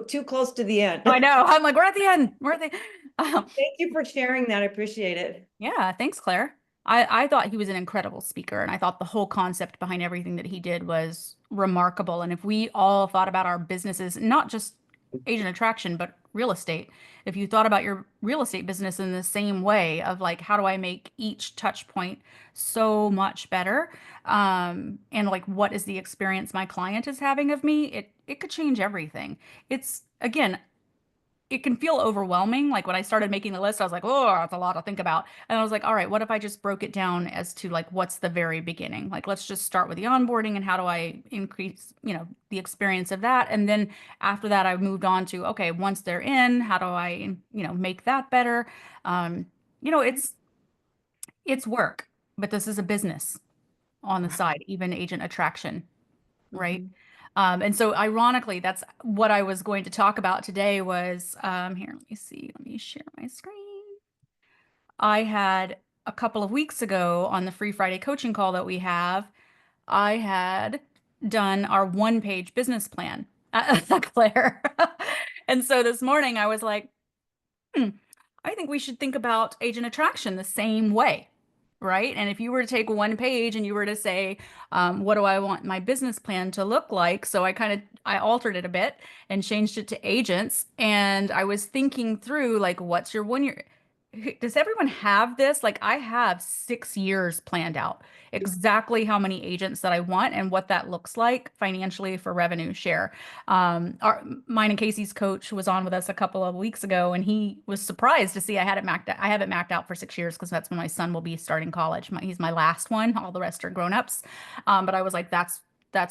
too close to the end. I know. I'm like, we're at the end. We're at the Thank you for sharing that. I appreciate it. Yeah, thanks, Claire. I thought he was an incredible speaker, and I thought the whole concept behind everything that he did was remarkable. And if we all thought about our businesses, not just agent attraction, but real estate, if you thought about your real estate business in the same way of like, how do I make each touch point so much better? And like, what is the experience my client is having of me? It could change everything. It's again, it can feel overwhelming. Like when I started making the list, I was like, oh, that's a lot to think about. And I was like, all right, what if I just broke it down as to like, what's the very beginning? Like, let's just start with the onboarding and how do I increase, the experience of that. And then after that, I moved on to, okay, once they're in, how do I, make that better? It's work, but this is a business on the side, even agent attraction, right? And so ironically, that's what I was going to talk about today was, here, let me see, let me share my screen. I had a couple of weeks ago on the Free Friday coaching call that we have, I had done our 1-page business plan, Claire. And so this morning I was like, I think we should think about agent attraction the same way, right? And if you were to take one page and you were to say, what do I want my business plan to look like? So I altered it a bit and changed it to agents. And I was thinking through like, what's your 1 year? Does everyone have this? Like I have 6 years planned out, exactly how many agents that I want and what that looks like financially for revenue share. Mine and Casey's coach was on with us a couple of weeks ago, and he was surprised to see I had it mapped out. I have it mapped out for 6 years because that's when my son will be starting college. He's my last one. All the rest are grown-ups. But I was like, that's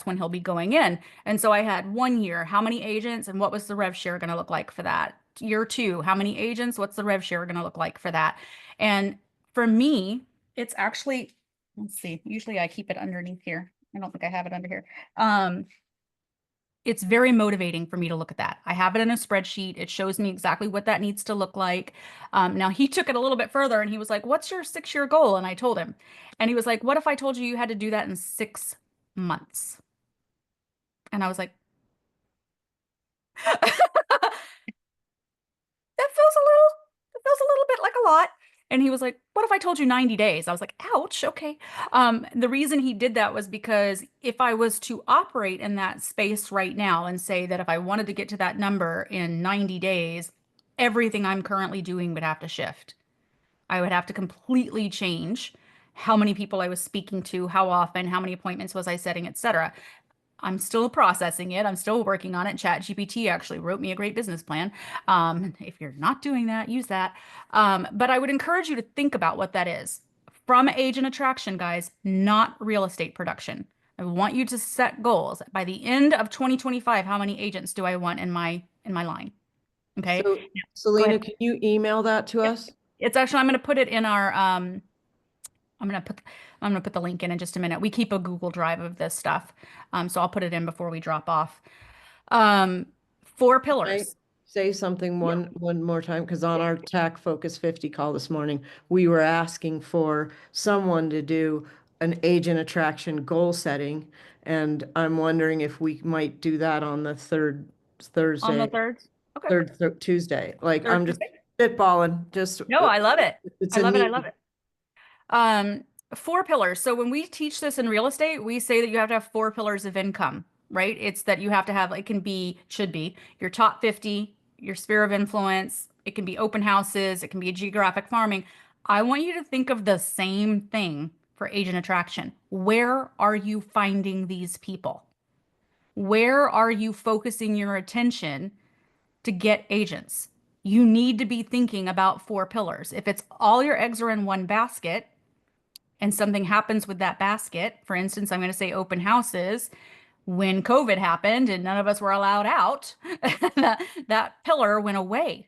when he'll be going in. And so I had 1 year, how many agents and what was the rev share going to look like for that? Year two, how many agents? What's the rev share going to look like for that? And for me, it's actually, let's see, usually I keep it underneath here. I don't think I have it under here. It's very motivating for me to look at that. I have it in a spreadsheet. It shows me exactly what that needs to look like. Now he took it a little bit further and he was like, what's your 6 year goal? And I told him, and he was like, what if I told you you had to do that in 6 months? And I was like, it feels a little bit like a lot. And he was like, what if I told you 90 days? I was like, ouch, okay. The reason he did that was because if I was to operate in that space right now and say that if I wanted to get to that number in 90 days, everything I'm currently doing would have to shift. I would have to completely change how many people I was speaking to, how often, how many appointments was I setting, etc. I'm still processing it. I'm still working on it. ChatGPT actually wrote me a great business plan. If you're not doing that, use that. But I would encourage you to think about what that is from agent attraction, guys, not real estate production. I want you to set goals. By the end of 2025, how many agents do I want in my line? Okay. So Go Selena, ahead. can you email that to us? It's actually, I'm going to put it in our, I'm gonna put the link in just a minute. We keep a Google Drive of this stuff. So I'll put it in before we drop off. Um, four I pillars. say something one more time, because on our TAC Focus 50 call this morning, we were asking for someone to do an agent attraction goal setting. And I'm wondering if we might do that on the third On the Thursday, third. Okay. Tuesday. Like Third I'm just Tuesday. spitballing, just No, I love it. it's I a love it. I need. love it. Um, four pillars. So when we teach this in real estate, we say that you have to have four pillars of income, right? It's that you have to have, it can be, should be your top 50, your sphere of influence. It can be open houses. It can be geographic farming. I want you to think of the same thing for agent attraction. Where are you finding these people? Where are you focusing your attention to get agents? You need to be thinking about four pillars. If it's all your eggs are in one basket, and something happens with that basket, for instance, I'm going to say open houses, when COVID happened and none of us were allowed out, that pillar went away,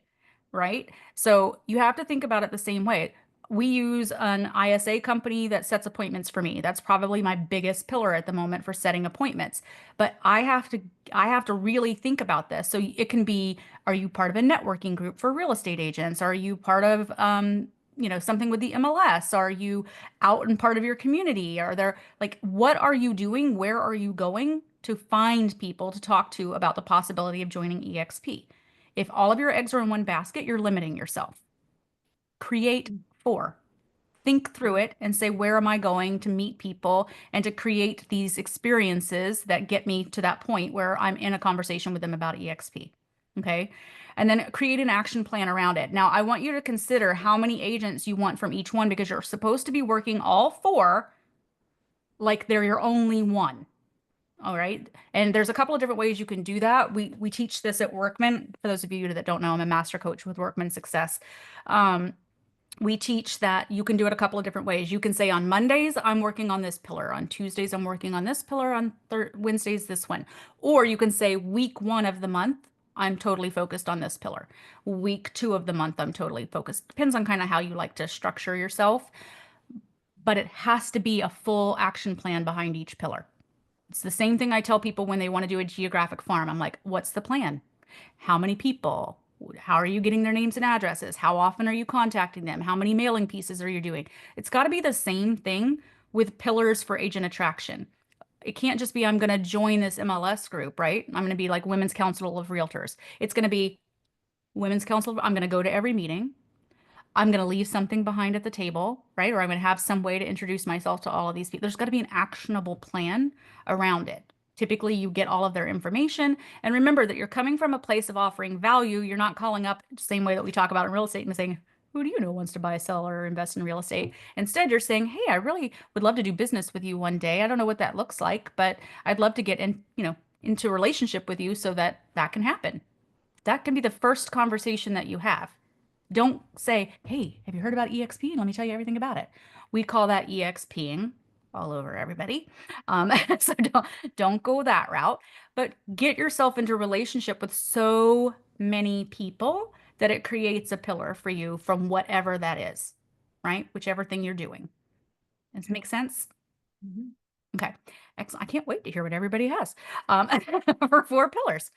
right? So you have to think about it the same way. We use an ISA company that sets appointments for me. That's probably my biggest pillar at the moment for setting appointments. But I have to really think about this. So it can be, are you part of a networking group for real estate agents? Are you part of something with the MLS? Are you out in part of your community? Are there like what are you doing? Where are you going to find people to talk to about the possibility of joining EXP? If all of your eggs are in one basket, you're limiting yourself. Create four. Think through it and say, where am I going to meet people and to create these experiences that get me to that point where I'm in a conversation with them about EXP. Okay. And then create an action plan around it. Now, I want you to consider how many agents you want from each one because you're supposed to be working all four like they're your only one. All right. And there's a couple of different ways you can do that. We teach this at Workman. For those of you that don't know, I'm a master coach with Workman Success. We teach that you can do it a couple of different ways. You can say on Mondays, I'm working on this pillar. On Tuesdays, I'm working on this pillar. On Wednesdays, this one. Or you can say week 1 of the month, I'm totally focused on this pillar. Week 2 of the month, I'm totally focused. Depends on kind of how you like to structure yourself. But it has to be a full action plan behind each pillar. It's the same thing I tell people when they want to do a geographic farm. I'm like, what's the plan? How many people? How are you getting their names and addresses? How often are you contacting them? How many mailing pieces are you doing? It's got to be the same thing with pillars for agent attraction. It can't just be, I'm going to join this MLS group, right? I'm going to be like Women's Council of Realtors. It's going to be Women's Council. I'm going to go to every meeting. I'm going to leave something behind at the table, right? Or I'm going to have some way to introduce myself to all of these people. There's got to be an actionable plan around it. Typically, you get all of their information. And remember that you're coming from a place of offering value. You're not calling up the same way that we talk about in real estate and saying, who do you know wants to buy, sell, or invest in real estate? Instead, you're saying, hey, I really would love to do business with you one day. I don't know what that looks like, but I'd love to get into a relationship with you so that that can happen. That can be the first conversation that you have. Don't say, hey, have you heard about EXP? Let me tell you everything about it. We call that EXPing all over everybody. So don't go that route, but get yourself into a relationship with so many people that it creates a pillar for you from whatever that is, right? Whichever thing you're doing. Does it make sense? Okay, excellent. I can't wait to hear what everybody has for 4 pillars.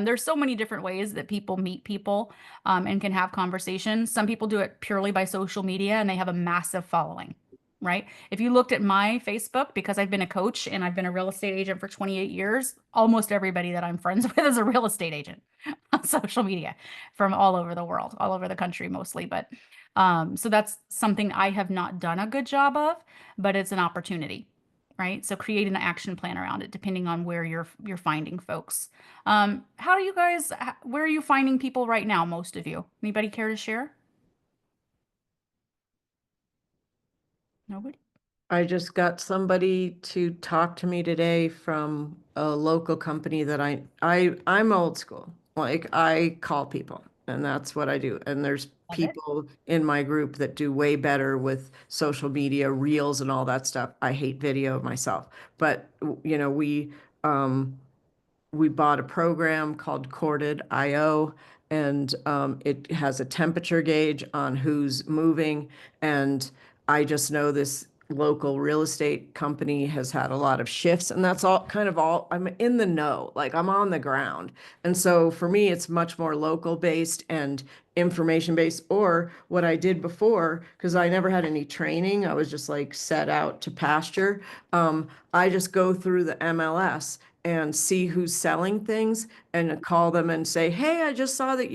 There's so many different ways that people meet people and can have conversations. Some people do it purely by social media and they have a massive following, right? If you looked at my Facebook, because I've been a coach and I've been a real estate agent for 28 years, almost everybody that I'm friends with is a real estate agent on social media from all over the world, all over the country mostly. But so that's something I have not done a good job of, but it's an opportunity. Right. So create an action plan around it, depending on where you're finding folks. How do you guys, where are you finding people right now, most of you? Anybody care to share? Nobody? I just got somebody to talk to me today from a local company that I'm old school. Like I call people and that's what I do. And there's Love it. people in my group that do way better with social media, reels and all that stuff. I hate video myself, but um we bought a program called Corded.io, and it has a temperature gauge on who's moving. And I just know this local real estate company has had a lot of shifts, and that's all I'm in the know, like I'm on the ground. And so for me, it's much more local based and information based, or what I did before, because I never had any training. I was just like set out to pasture. I just go through the MLS and see who's selling things and call them and say, hey, I just saw that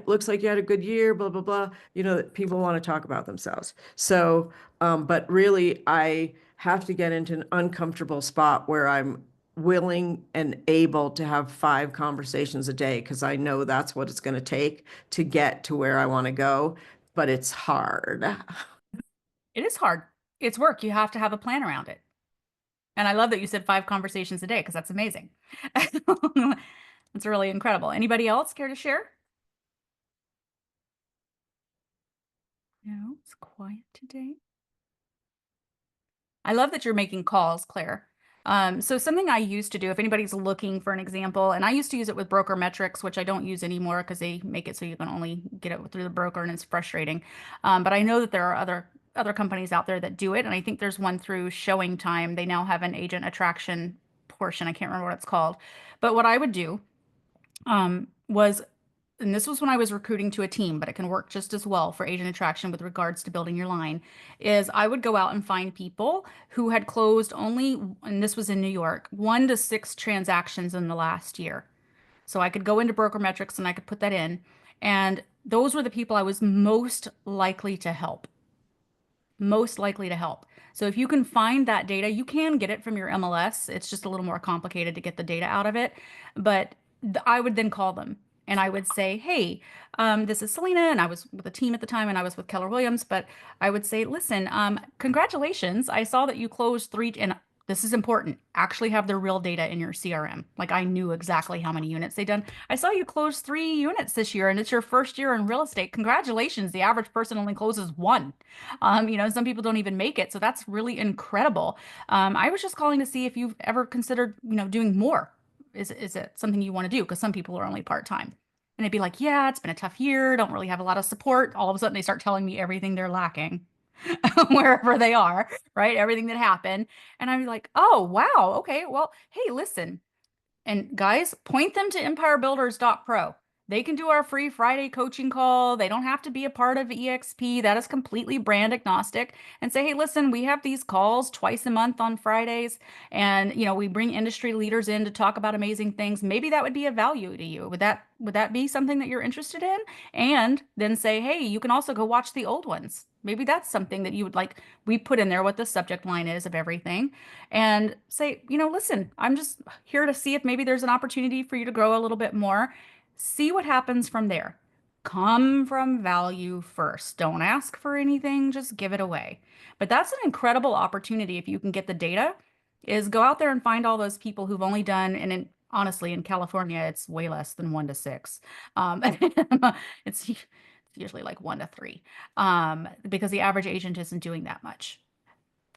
looks like you had a good year, blah, blah, blah. That people want to talk about themselves. So, but really, I have to get into an uncomfortable spot where I'm willing and able to have 5 conversations a day because I know that's what it's going to take to get to where I want to go. But it's hard. It is hard. It's work. You have to have a plan around it. And I love that you said 5 conversations a day because that's amazing. It's really incredible. Anybody else care to share? No, it's quiet today. I love that you're making calls, Claire. So something I used to do, if anybody's looking for an example, and I used to use it with broker metrics, which I don't use anymore because they make it so you can only get it through the broker and it's frustrating. But I know that there are other companies out there that do it, and I think there's one through Showing Time. They now have an agent attraction portion. I can't remember what it's called. But what I would do was, and this was when I was recruiting to a team, but it can work just as well for agent attraction with regards to building your line, is I would go out and find people who had closed only, and this was in New York, 1 to 6 transactions in the last year. So I could go into broker metrics and I could put that in. And those were the people I was most likely to help. Most likely to help. So if you can find that data, you can get it from your MLS. It's just a little more complicated to get the data out of it. But I would then call them and I would say, hey, this is Selena, and I was with a team at the time and I was with Keller Williams, but I would say, listen, congratulations. I saw that you closed 3, and this is important, actually have the real data in your CRM. Like I knew exactly how many units they done. I saw you close 3 units this year and it's your first year in real estate. Congratulations. The average person only closes 1. Some people don't even make it. So that's really incredible. I was just calling to see if you've ever considered, doing more. Is it something you want to do? Because some people are only part-time. And they'd be like, yeah, it's been a tough year. Don't really have a lot of support. All of a sudden they start telling me everything they're lacking wherever they are, right? Everything that happened. And I'm like, oh, wow. Okay. Well, hey, listen. And guys, point them to empirebuilders.pro. They can do our free Friday coaching call. They don't have to be a part of EXP. That is completely brand agnostic. And say, hey, listen, we have these calls twice a month on Fridays, and we bring industry leaders in to talk about amazing things. Maybe that would be of value to you. Would that be something that you're interested in? And then say, hey, you can also go watch the old ones. Maybe that's something that you would like. We put in there what the subject line is of everything, and say, listen, I'm just here to see if maybe there's an opportunity for you to grow a little bit more. See what happens from there. Come from value first. Don't ask for anything, just give it away. But that's an incredible opportunity if you can get the data, is go out there and find all those people who've only done, and honestly, in California, it's way less than 1 to 6. It's usually like 1 to 3, because the average agent isn't doing that much.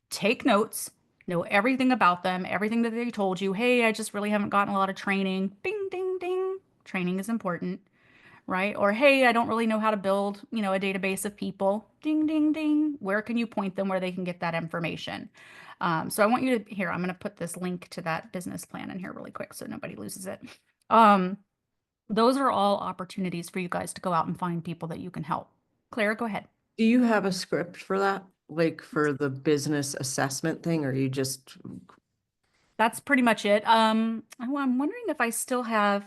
Take notes, know everything about them, everything that they told you. Hey, I just really haven't gotten a lot of training. Bing, ding, ding. Training is important, right? Or, hey, I don't really know how to build, a database of people. Ding, ding, ding. Where can you point them where they can get that information? So I want you to, here, I'm going to put this link to that business plan in here really quick so nobody loses it. Those are all opportunities for you guys to go out and find people that you can help. Claire, go ahead. Do you have a script for that? Like for the business assessment thing, or you just, That's pretty much it. I'm wondering if I still have,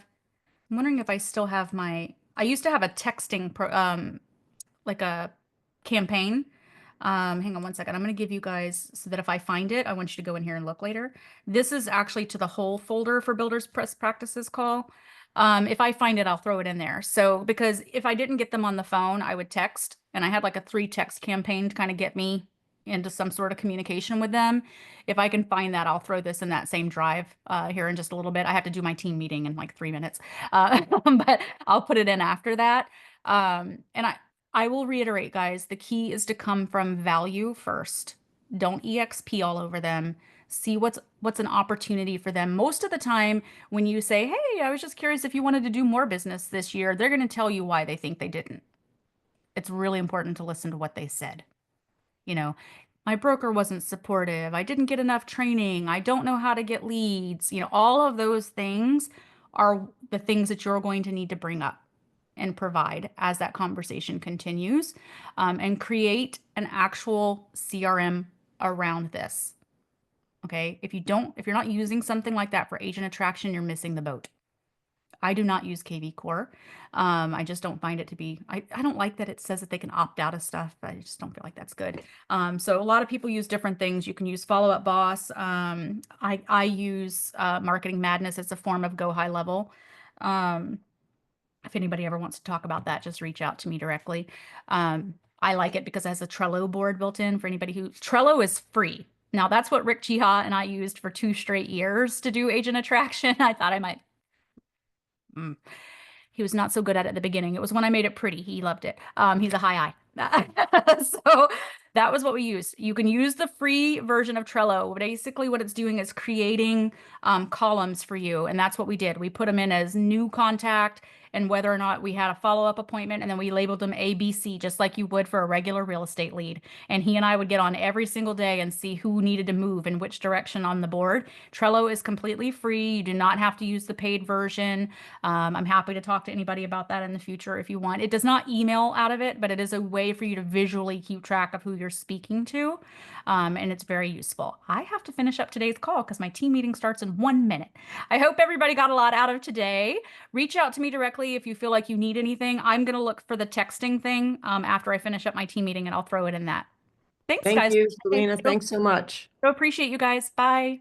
I used to have a texting like a campaign. Hang on one second. I'm going to give you guys so that if I find it, I want you to go in here and look later. This is actually to the whole folder for Builders Best Practices call. If I find it, I'll throw it in there. So, because if I didn't get them on the phone, I would text, and I had like a 3 text campaign to kind of get me into some sort of communication with them. If I can find that, I'll throw this in that same drive here in just a little bit. I have to do my team meeting in like 3 minutes, but I'll put it in after that. And I will reiterate, guys, the key is to come from value first. Don't EXP all over them. See what's an opportunity for them. Most of the time, when you say, hey, I was just curious if you wanted to do more business this year, they're going to tell you why they think they didn't. It's really important to listen to what they said. My broker wasn't supportive. I didn't get enough training. I don't know how to get leads. All of those things are the things that you're going to need to bring up and provide as that conversation continues, and create an actual CRM around this. Okay. If you're not using something like that for agent attraction, you're missing the boat. I do not use KV Core. I just don't find it to be, I don't like that it says that they can opt out of stuff. I just don't feel like that's good. So a lot of people use different things. You can use Follow Up Boss. I use Marketing Madness as a form of Go High Level. If anybody ever wants to talk about that, just reach out to me directly. I like it because it has a Trello board built in for anybody Trello is free. Now that's what Rick Chiha and I used for 2 straight years to do agent attraction. I thought I might. He was not so good at it at the beginning. It was when I made it pretty. He loved it. He's a high eye. So that was what we used. You can use the free version of Trello. Basically what it's doing is creating columns for you. And that's what we did. We put them in as new contact and whether or not we had a follow-up appointment, and then we labeled them A, B, C, just like you would for a regular real estate lead. And he and I would get on every single day and see who needed to move in which direction on the board. Trello is completely free. You do not have to use the paid version. I'm happy to talk to anybody about that in the future if you want. It does not email out of it, but it is a way for you to visually keep track of who you're speaking to. And it's very useful. I have to finish up today's call because my team meeting starts in 1 minute. I hope everybody got a lot out of today. Reach out to me directly if you feel like you need anything. I'm going to look for the texting thing after I finish up my team meeting, and I'll throw it in that. Thanks, guys. thank you, Selena. Thanks so much. So appreciate you guys. Bye.